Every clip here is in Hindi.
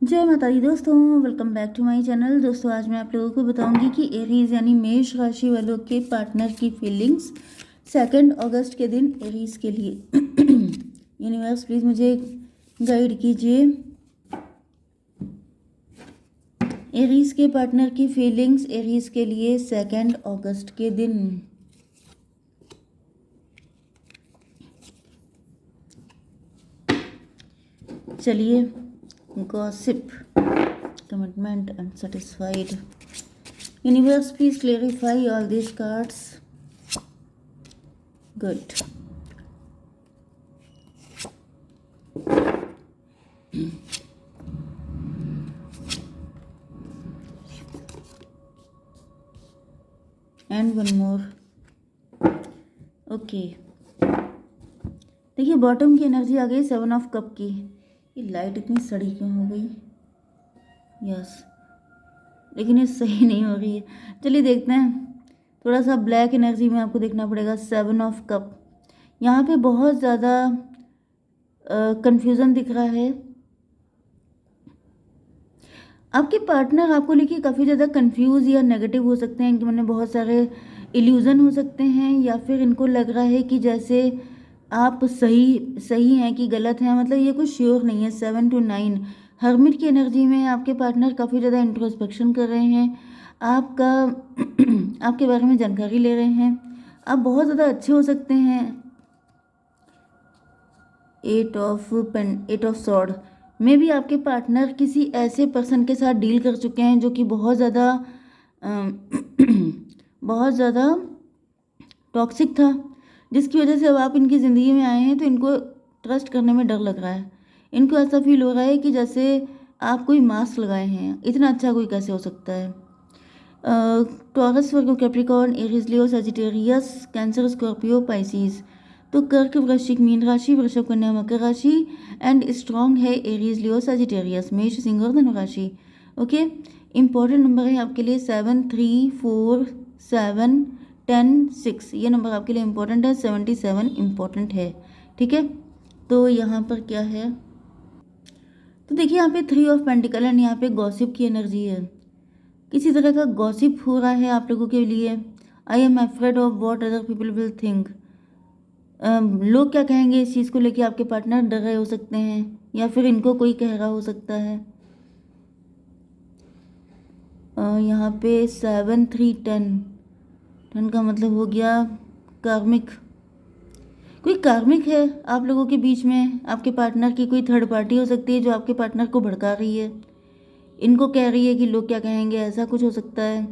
जय माता दी दोस्तों, welcome back to my channel. दोस्तों आज मैं आप लोगों को बताऊंगी कि एरीज यानी मेष राशि वालों के पार्टनर की फीलिंग्स 2 अगस्त के दिन एरीज के लिए। यूनिवर्स प्लीज़ मुझे गाइड कीजिए। एरीज के पार्टनर की फीलिंग्स एरीज के लिए 2 अगस्त के दिन। चलिए, gossip, commitment, unsatisfied. Universe, please clarify all these cards. Good. And one more. Okay, देखिए बॉटम की एनर्जी आ गई 7 ऑफ कप की। ये लाइट इतनी सड़ी क्यों हो गई? यस, लेकिन ये सही नहीं हो रही है। चलिए देखते हैं, थोड़ा सा ब्लैक एनर्जी में आपको देखना पड़ेगा। 7 ऑफ कप, यहाँ पे बहुत ज़्यादा कंफ्यूजन दिख रहा है। आपके पार्टनर आपको लेके काफ़ी ज़्यादा कंफ्यूज या नेगेटिव हो सकते हैं, कि मैंने बहुत सारे इल्यूज़न हो सकते हैं, या फिर इनको लग रहा है कि जैसे आप सही हैं कि गलत हैं, मतलब ये कुछ श्योर नहीं है। 7 to 9 हर्मिट की एनर्जी में आपके पार्टनर काफ़ी ज़्यादा इंट्रोस्पेक्शन कर रहे हैं, आपका आपके बारे में जानकारी ले रहे हैं। आप बहुत ज़्यादा अच्छे हो सकते हैं। 8 ऑफ सॉर्ड में भी आपके पार्टनर किसी ऐसे पर्सन के साथ डील कर चुके हैं जो कि बहुत ज़्यादा बहुत ज़्यादा टॉक्सिक था, जिसकी वजह से अब आप इनकी ज़िंदगी में आए हैं तो इनको ट्रस्ट करने में डर लग रहा है। इनको ऐसा फील हो रहा है कि जैसे आप कोई मास्क लगाए हैं, इतना अच्छा कोई कैसे हो सकता है। टॉरस, वर्गो, कैप्रिकॉर्न, एरीज, लियो, सजिटेरियस, कैंसर, स्कॉर्पियो, पाइसिस। तो कर्क, वृश्चिक, मीन राशि, वृषभ, कन्या, मकर राशि एंड स्ट्रॉन्ग है एरीज, लियो, सजिटेरियस, मेष, सिंह और धनु राशि। ओके, इंपॉर्टेंट नंबर है आपके लिए 7, 3, 4, 7, 10, 6। ये नंबर आपके लिए इंपॉर्टेंट है। 77 इंपॉर्टेंट है, ठीक है। तो यहाँ पर क्या है, तो देखिए यहाँ पे 3 ऑफ पेंटिकल एंड यहाँ पे गॉसिप की एनर्जी है। किसी तरह का गॉसिप हो रहा है आप लोगों के लिए। I am afraid of what other people will think. लोग क्या कहेंगे इस चीज़ को लेके आपके पार्टनर डर रहे हो सकते हैं, या फिर इनको कोई कह रहा हो सकता है। यहाँ पे 7, 3, 10 का मतलब हो गया कार्मिक। कोई कार्मिक है आप लोगों के बीच में, आपके पार्टनर की कोई थर्ड पार्टी हो सकती है जो आपके पार्टनर को भड़का रही है, इनको कह रही है कि लोग क्या कहेंगे, ऐसा कुछ हो सकता है।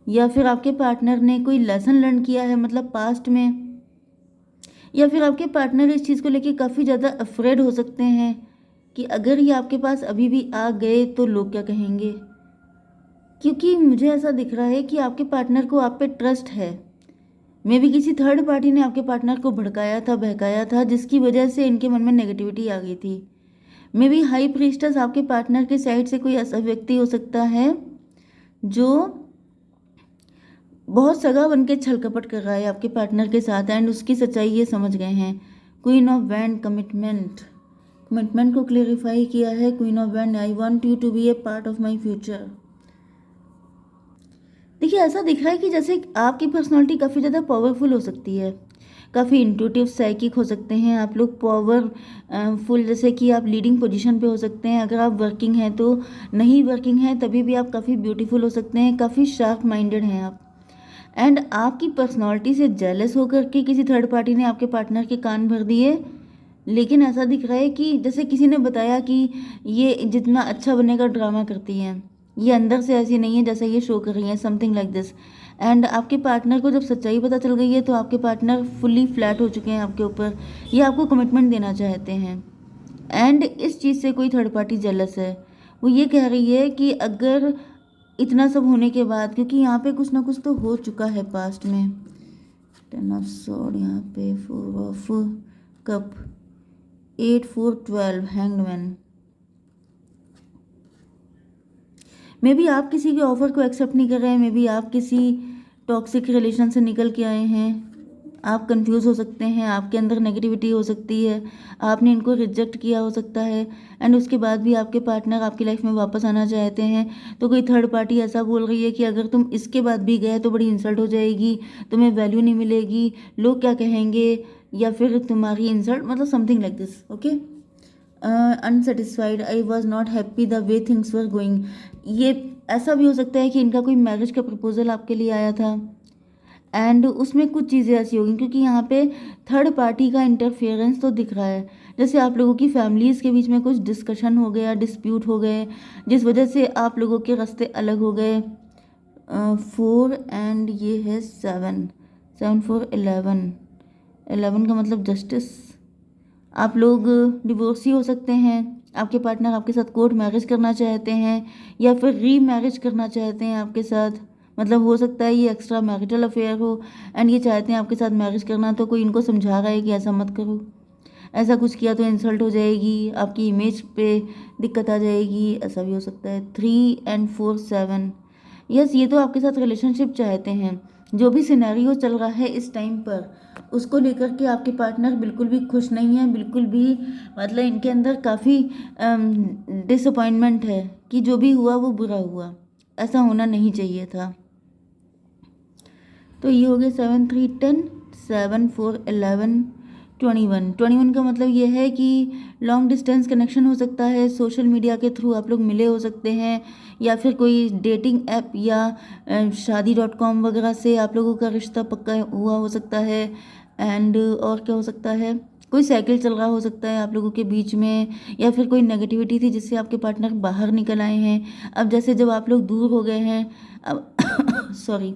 या फिर आपके पार्टनर ने कोई लेसन लर्न किया है, मतलब पास्ट में, या फिर आपके पार्टनर इस चीज़ को लेके काफ़ी ज़्यादा अफ्रेड हो सकते हैं कि अगर ये आपके पास अभी भी आ गए तो लोग क्या कहेंगे। क्योंकि मुझे ऐसा दिख रहा है कि आपके पार्टनर को आप पे ट्रस्ट है। मे भी किसी थर्ड पार्टी ने आपके पार्टनर को भड़काया था, बहकाया था, जिसकी वजह से इनके मन में नेगेटिविटी आ गई थी। मे बी हाई प्रीस्टस आपके पार्टनर के साइड से कोई ऐसा व्यक्ति हो सकता है जो बहुत सगा बन के छल कपट कर रहा है आपके पार्टनर के साथ, एंड उसकी सच्चाई ये समझ गए हैं। क्वीन ऑफ वैंड, कमिटमेंट को क्लेरिफाई किया है। Queen of wand, I want you to be a part of my future. देखिए ऐसा दिख रहा है कि जैसे आपकी पर्सनालिटी काफ़ी ज़्यादा पावरफुल हो सकती है, काफ़ी इंट्यूटिव, साइकिक हो सकते हैं आप लोग, पावरफुल, जैसे कि आप लीडिंग पोजीशन पे हो सकते हैं। अगर आप वर्किंग हैं तो, नहीं वर्किंग हैं तभी भी आप काफ़ी ब्यूटीफुल हो सकते हैं, काफ़ी शार्प माइंडेड हैं आप। एंड आपकी पर्सनालिटी से जेलस होकर के किसी थर्ड पार्टी ने आपके पार्टनर के कान भर दिए। लेकिन ऐसा दिख रहा है कि जैसे किसी ने बताया कि ये जितना अच्छा बनेगा ड्रामा करती हैं, ये अंदर से ऐसी नहीं है जैसा ये शो कर रही है, समथिंग लाइक दिस। एंड आपके पार्टनर को जब सच्चाई पता चल गई है तो आपके पार्टनर फुली फ्लैट हो चुके हैं आपके ऊपर, ये आपको कमिटमेंट देना चाहते हैं। एंड इस चीज़ से कोई थर्ड पार्टी जेलस है, वो ये कह रही है कि अगर इतना सब होने के बाद, क्योंकि यहाँ पे कुछ ना कुछ तो हो चुका है पास्ट में। 10 ऑफ सॉर्ड, यहाँ पे 4 of cup, 8, 4, 12, hanged. May be आप किसी के ऑफर को एक्सेप्ट नहीं कर रहे हैं, मे बी आप किसी टॉक्सिक रिलेशन से निकल के आए हैं, आप कंफ्यूज हो सकते हैं, आपके अंदर नेगेटिविटी हो सकती है, आपने इनको रिजेक्ट किया हो सकता है, एंड उसके बाद भी आपके पार्टनर आपकी लाइफ में वापस आना चाहते हैं। तो कोई थर्ड पार्टी ऐसा बोल रही है कि अगर तुम इसके बाद भी गए तो बड़ी इंसल्ट हो जाएगी, तुम्हें वैल्यू नहीं मिलेगी, लोग क्या कहेंगे, या फिर तुम्हारी इंसल्ट, मतलब something like this. Okay, unsatisfied, I was not happy the way things were going. ये ऐसा भी हो सकता है कि इनका कोई मैरिज का प्रपोजल आपके लिए आया था, एंड उसमें कुछ चीज़ें ऐसी होगी, क्योंकि यहाँ पे थर्ड पार्टी का इंटरफेरेंस तो दिख रहा है। जैसे आप लोगों की फैमिलीज़ के बीच में कुछ डिस्कशन हो गया, डिस्प्यूट हो गए, जिस वजह से आप लोगों के रास्ते अलग हो गए। 4 एंड ये है 7, 7 4 11, 11 का मतलब जस्टिस। आप लोग डिवोर्सी हो सकते हैं, आपके पार्टनर आपके साथ कोर्ट मैरिज करना चाहते हैं, या फिर री मैरिज करना चाहते हैं आपके साथ। मतलब हो सकता है ये एक्स्ट्रा मैरिटल अफेयर हो, एंड ये चाहते हैं आपके साथ मैरिज करना, तो कोई इनको समझा रहा है कि ऐसा मत करो, ऐसा कुछ किया तो इंसल्ट हो जाएगी, आपकी इमेज पे दिक्कत आ जाएगी, ऐसा भी हो सकता है। 3 एंड 4 7, यस, ये तो आपके साथ रिलेशनशिप चाहते हैं। जो भी सिनेरियो चल रहा है इस टाइम पर, उसको लेकर के आपके पार्टनर बिल्कुल भी खुश नहीं है, बिल्कुल भी, मतलब इनके अंदर काफ़ी डिसअपॉइंटमेंट है कि जो भी हुआ वो बुरा हुआ, ऐसा होना नहीं चाहिए था। तो ये हो गया 7 3 10, 7 4 11, 21। 21 का मतलब ये है कि लॉन्ग डिस्टेंस कनेक्शन हो सकता है, सोशल मीडिया के थ्रू आप लोग मिले हो सकते हैं, या फिर कोई डेटिंग ऐप या शादी.com वगैरह से आप लोगों का रिश्ता पक्का हुआ हो सकता है। एंड और क्या हो सकता है, कोई साइकिल चल रहा हो सकता है आप लोगों के बीच में, या फिर कोई नेगेटिविटी थी जिससे आपके पार्टनर बाहर निकल आए हैं। अब जैसे जब आप लोग दूर हो गए हैं, अब सॉरी,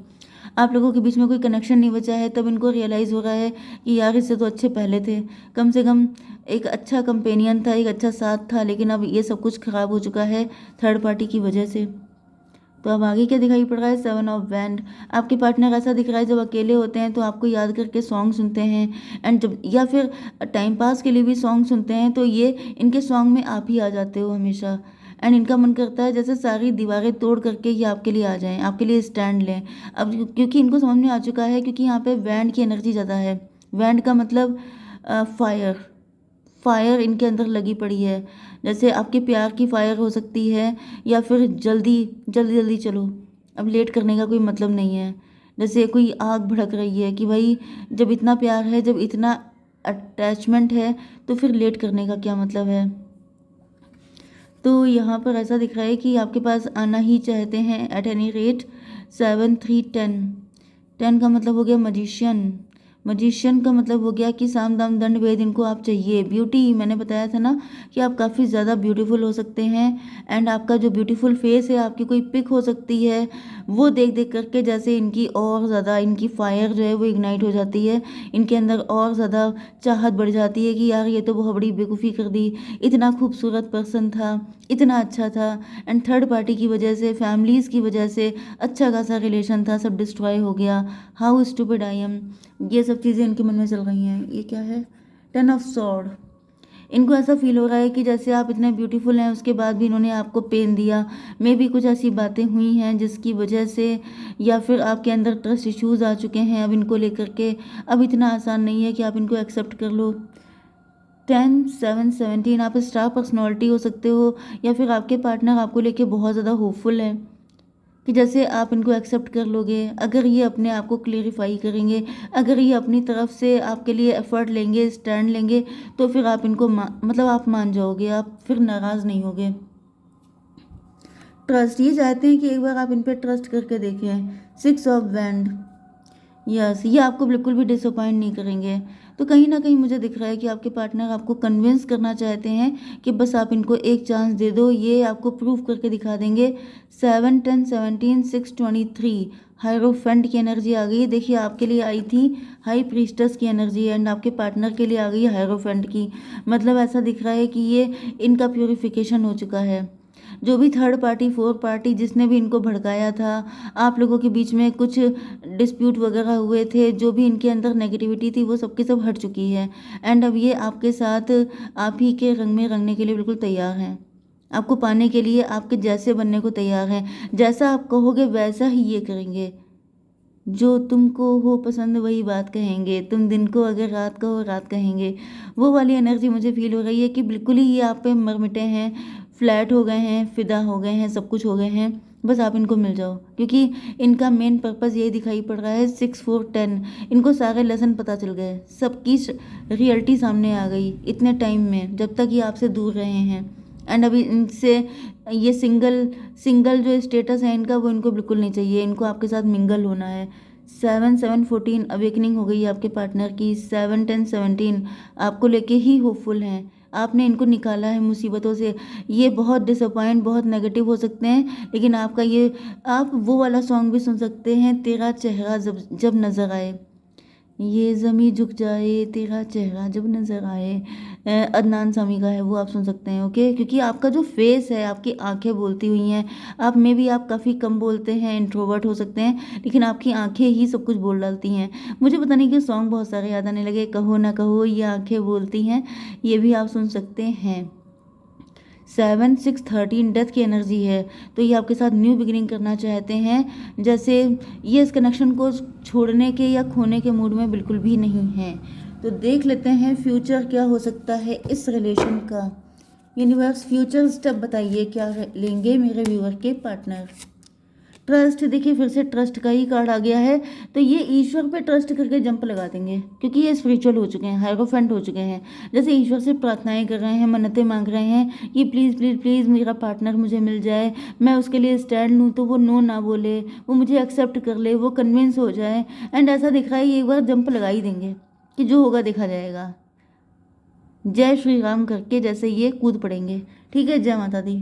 आप लोगों के बीच में कोई कनेक्शन नहीं बचा है, तब इनको रियलाइज़ हो रहा है कि यार इससे तो अच्छे पहले थे, कम से कम एक अच्छा कंपेनियन था, एक अच्छा साथ था, लेकिन अब ये सब कुछ ख़राब हो चुका है थर्ड पार्टी की वजह से। तो अब आगे क्या दिखाई पड़ रहा है, 7 ऑफ वैंड। आपके पार्टनर ऐसा दिख रहा है जब अकेले होते हैं तो आपको याद करके सॉन्ग सुनते हैं, एंड जब या फिर टाइम पास के लिए भी सॉन्ग सुनते हैं, तो ये इनके सॉन्ग में आप ही आ जाते हो हमेशा, एंड इनका मन करता है जैसे सारी दीवारें तोड़ करके ये आपके लिए आ जाएं, आपके लिए स्टैंड लें। अब क्योंकि इनको समझ में आ चुका है, क्योंकि यहाँ पे वैंड की एनर्जी ज़्यादा है। वैंड का मतलब फायर, फायर इनके अंदर लगी पड़ी है। जैसे आपके प्यार की फायर हो सकती है, या फिर जल्दी जल्दी जल्दी चलो, अब लेट करने का कोई मतलब नहीं है। जैसे कोई आग भड़क रही है कि भाई जब इतना प्यार है, जब इतना अटैचमेंट है, तो फिर लेट करने का क्या मतलब है। तो यहाँ पर ऐसा दिख रहा है कि आपके पास आना ही चाहते हैं एट एनी रेट। 7 3 10, 10 का मतलब हो गया मजिशियन। मजिशियन का मतलब हो गया कि साम दाम दंड भेद इनको आप चाहिए। ब्यूटी, मैंने बताया था ना कि आप काफ़ी ज़्यादा ब्यूटीफुल हो सकते हैं, एंड आपका जो ब्यूटीफुल फेस है, आपकी कोई पिक हो सकती है, वो देख देख करके जैसे इनकी और ज़्यादा, इनकी फायर जो है वो इग्नाइट हो जाती है, इनके अंदर और ज़्यादा चाहत बढ़ जाती है कि यार ये तो बहुत बड़ी बेवकूफ़ी कर दी, इतना खूबसूरत पर्सन था, इतना अच्छा था, एंड थर्ड पार्टी की वजह से, फैमिलीज़ की वजह से अच्छा खासा रिलेशन था, सब डिस्ट्रॉय हो गया, हाउ स्टूपिड आई एम, ये सब चीज़ें इनके मन में चल रही हैं। ये क्या है, 10 ऑफ सॉर्ड। इनको ऐसा फील हो रहा है कि जैसे आप इतने ब्यूटीफुल हैं, उसके बाद भी इन्होंने आपको पेन दिया। मे भी कुछ ऐसी बातें हुई हैं जिसकी वजह से, या फिर आपके अंदर ट्रस्ट इश्यूज आ चुके हैं अब इनको लेकर के। अब इतना आसान नहीं है कि आप इनको एक्सेप्ट कर लो। 10 7 17, आप स्टार पर्सनैलिटी हो सकते हो, या फिर आपके पार्टनर आपको लेके बहुत ज़्यादा होपफुल है कि जैसे आप इनको एक्सेप्ट कर लोगे, अगर ये अपने आप को क्लेरिफाई करेंगे, अगर ये अपनी तरफ से आपके लिए एफर्ट लेंगे, स्टैंड लेंगे, तो फिर आप इनको मतलब आप मान जाओगे, आप फिर नाराज़ नहीं होगे। ट्रस्ट, ये चाहते हैं कि एक बार आप इन पर ट्रस्ट करके देखें। 6 ऑफ वैंड, यस, ये आपको बिल्कुल भी डिसअपॉइंट नहीं करेंगे। तो कहीं ना कहीं मुझे दिख रहा है कि आपके पार्टनर आपको कन्विंस करना चाहते हैं कि बस आप इनको एक चांस दे दो, ये आपको प्रूव करके दिखा देंगे। 7 10 17 6 23, हायरोफेंट की एनर्जी आ गई। देखिए आपके लिए आई थी हाई प्रीस्टस की एनर्जी, एंड आपके पार्टनर के लिए आ गई हायरोफेंट की। मतलब ऐसा दिख रहा है कि ये इनका प्योरिफिकेशन हो चुका है। जो भी थर्ड पार्टी, फोर्थ पार्टी, जिसने भी इनको भड़काया था, आप लोगों के बीच में कुछ डिस्प्यूट वगैरह हुए थे, जो भी इनके अंदर नेगेटिविटी थी, वो सबके सब हट चुकी है, एंड अब ये आपके साथ आप ही के रंग में रंगने के लिए बिल्कुल तैयार हैं। आपको पाने के लिए आपके जैसे बनने को तैयार हैं, जैसा आप कहोगे वैसा ही ये करेंगे। जो तुमको हो पसंद वही बात कहेंगे, तुम दिन को अगर रात का हो रात कहेंगे। वो वाली एनर्जी मुझे फील हो रही है कि बिल्कुल ही ये आप पे मर मिटे हैं, फ्लैट हो गए हैं, फिदा हो गए हैं, सब कुछ हो गए हैं। बस आप इनको मिल जाओ, क्योंकि इनका मेन पर्पस यही दिखाई पड़ रहा है 6 4 10। इनको सारे लेसन पता चल गए, सबकी रियलिटी सामने आ गई इतने टाइम में, जब तक ये आपसे दूर रहे हैं। एंड अभी इनसे ये सिंगल सिंगल जो स्टेटस है इनका, वो इनको बिल्कुल नहीं चाहिए। इनको आपके साथ मिंगल होना है। 7 7 14 अवेकनिंग हो गई है आपके पार्टनर की। 7 10 17 आपको लेके ही होपफुल हैं। आपने इनको निकाला है मुसीबतों से। ये बहुत डिसअपॉइंट, बहुत नेगेटिव हो सकते हैं, लेकिन आपका ये, आप वो वाला सॉन्ग भी सुन सकते हैं, तेरा चेहरा जब जब नज़र आए, ये ज़मीं झुक जाए तेरा चेहरा जब नज़र आए। अदनान सामी का है, वो आप सुन सकते हैं। ओके, क्योंकि आपका जो फेस है, आपकी आंखें बोलती हुई हैं। आप में भी आप काफ़ी कम बोलते हैं, इंट्रोवर्ट हो सकते हैं, लेकिन आपकी आंखें ही सब कुछ बोल डालती हैं। मुझे पता नहीं कि सॉन्ग बहुत सारे याद आने लगे, कहो ना कहो ये आंखें बोलती हैं, ये भी आप सुन सकते हैं। 7 6 13 डेथ की एनर्जी है, तो ये आपके साथ न्यू बिगिनिंग करना चाहते हैं। जैसे ये इस कनेक्शन को छोड़ने के या खोने के मूड में बिल्कुल भी नहीं है। तो देख लेते हैं फ्यूचर क्या हो सकता है इस रिलेशन का। यूनिवर्स फ्यूचर स्टेप बताइए, क्या लेंगे मेरे व्यूअर के पार्टनर। ट्रस्ट, देखिए फिर से ट्रस्ट का ही कार्ड आ गया है। तो ये ईश्वर पे ट्रस्ट करके जंप लगा देंगे, क्योंकि ये स्पिरिचुअल हो चुके हैं, हायरोफेंट हो चुके हैं। जैसे ईश्वर से प्रार्थनाएं कर रहे हैं, मन्नतें मांग रहे हैं कि प्लीज़ प्लीज़ प्लीज़ मेरा पार्टनर मुझे मिल जाए, मैं उसके लिए स्टैंड लूँ तो वो नो ना बोले, वो मुझे एक्सेप्ट कर ले, वो कन्विंस हो जाए। एंड ऐसा दिख रहा है ये एक बार जंप लगा ही देंगे कि जो होगा देखा जाएगा। जय श्री राम करके जैसे ये कूद पड़ेंगे। ठीक है, जय माता दी।